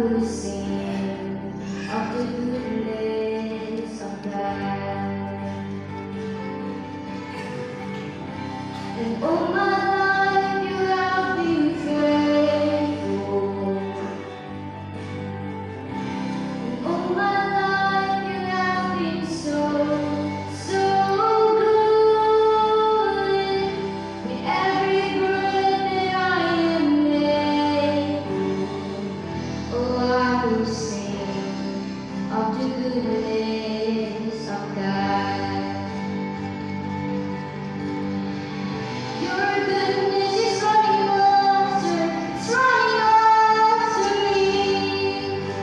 will sing of the goodness of God. And all my life you have been faithful. And all my life you have been so, so good. With every breath that I am able, oh, I will sing of the goodness of God. Your goodness is running after, it's running after me.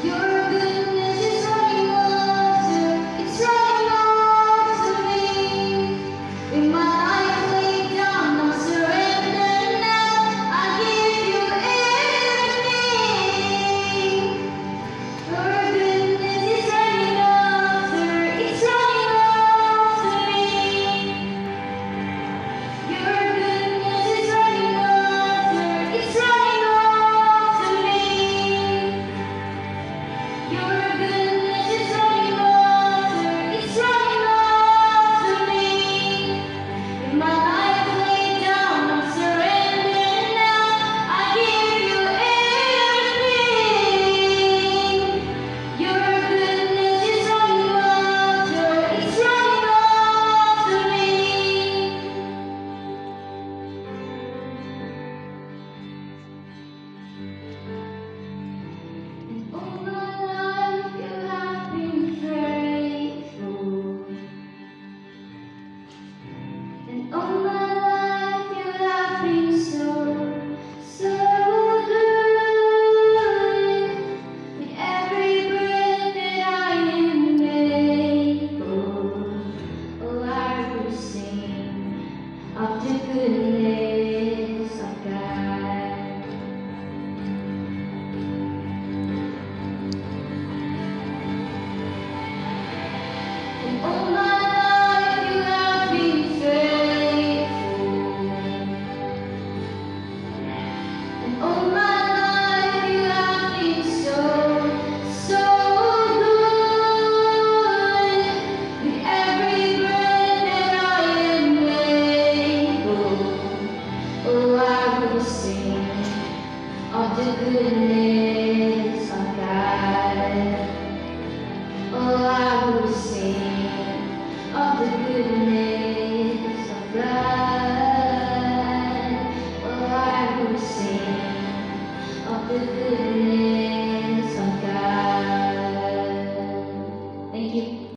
Your goodness is running after, it's running after me. With my life laid down, I'm surrendered now. I give you everything. Your goodness is running after, it's running after me. Your goodness is running after, it's running after me. Your goodness is running after, it's running after me. With my life laid down, I'm surrendered now. I give you everything. Your goodness is running after, it's running after me. All my life you have been faithful. And all my life you have been so, so good. With every breath that I am able, oh, I will sing of the goodness of God. And all my life you have been faithful. And all my life you have been so, so good. With every breath that I am able, oh, I will sing of the goodness of God. Oh, I will sing of the goodness of God. Oh, I will sing of the goodness of God. Thank you.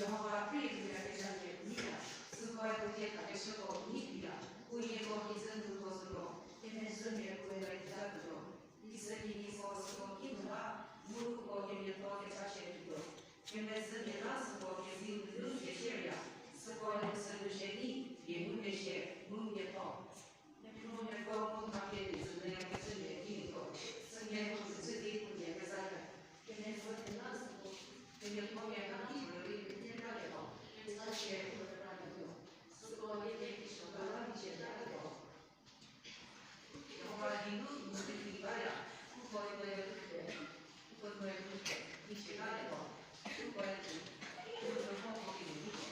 Jehovah prie la Nia, su quale poter adesso Nibia, cui è condizione del vostro, e nessuno è quello esatto. I segni fossero in là, molto che mi toglie facendo. E nessuno è lasso che si luce seria, su quale se luce lì, e non esce, non è to. Non è come un pacchetto, se ne è che se ne è finito, se ne è come se di cui è casata, che nessuno è lasso. E mi toglie a capire, e non c'è solo che sono la vicenda ora di noi non si ripara tu puoi vedere tu puoi vedere dice tu puoi non poco che dico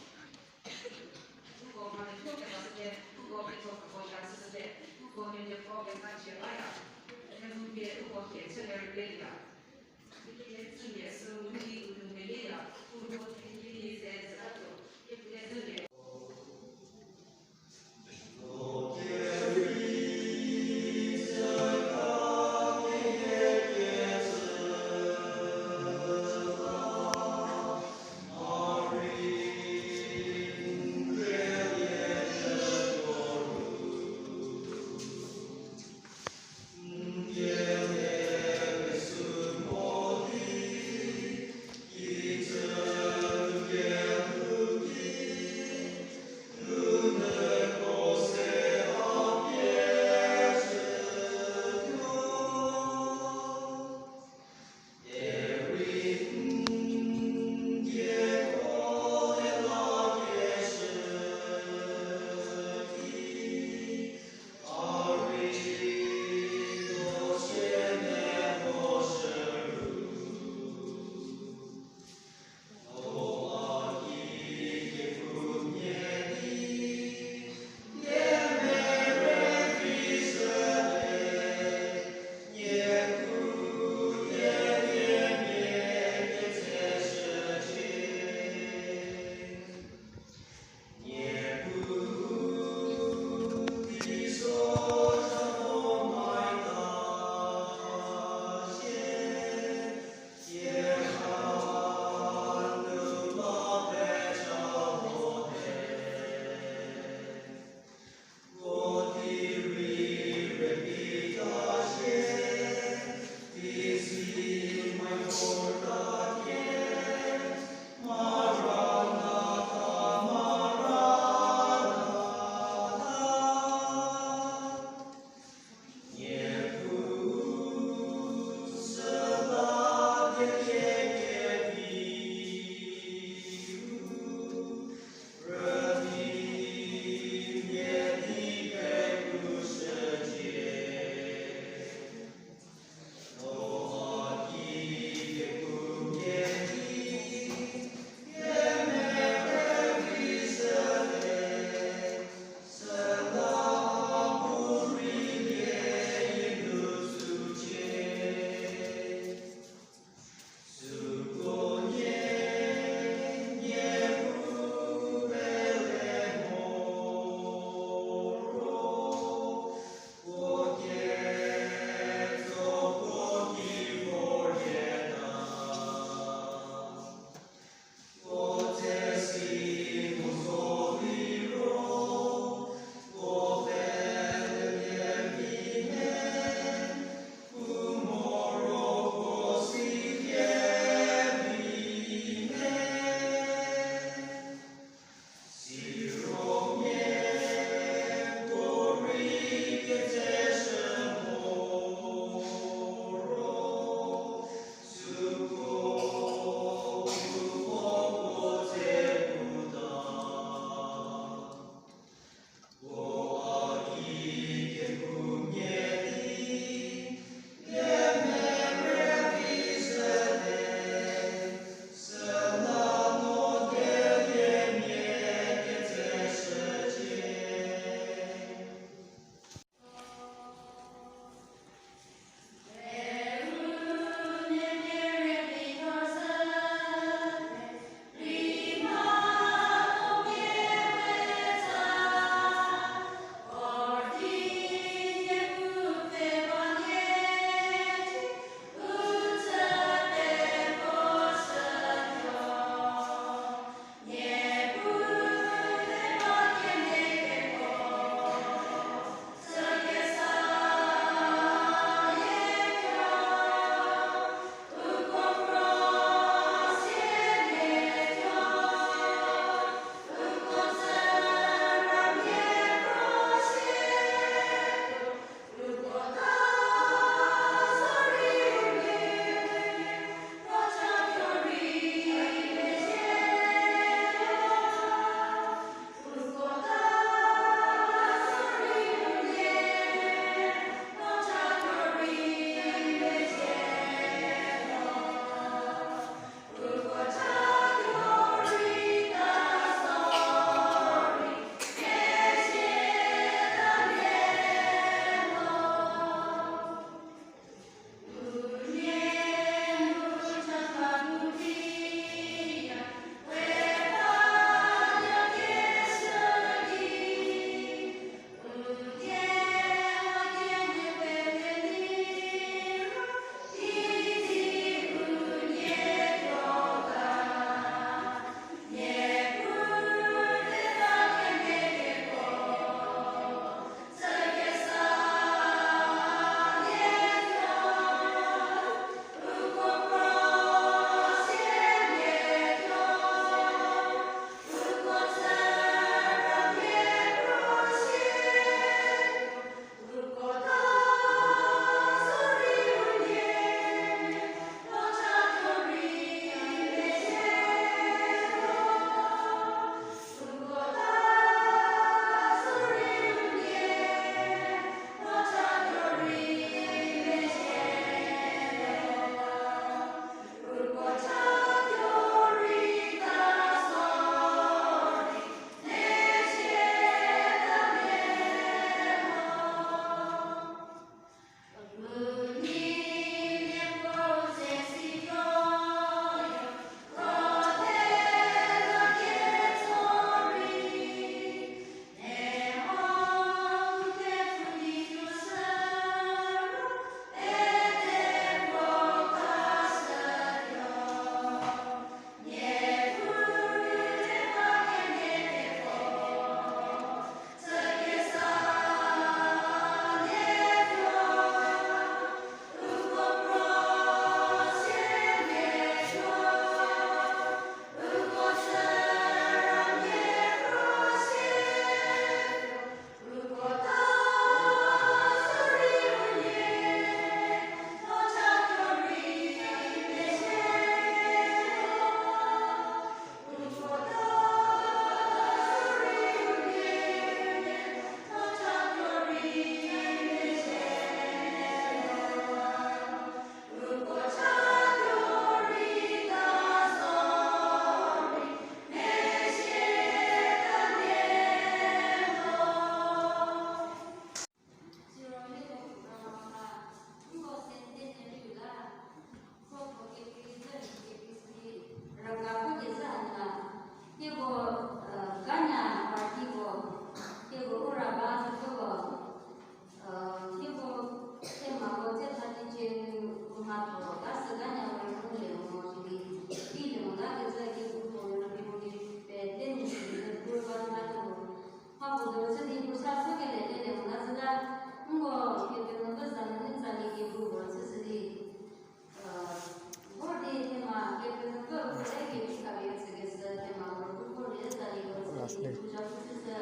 tu come tu che vas a tu come tu puoi essere tu come ne puoi farci vai e non vi tu puoi essere bella perché tu sei un uomo di bella tu puoi essere esatto e vedere Yeah.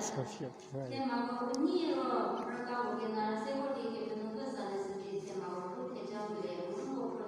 사시오. 테마가 언니로 그러다 우리나라 세월이 개변은 그 산에서 이제 테마가 그 대장들의 무슨 거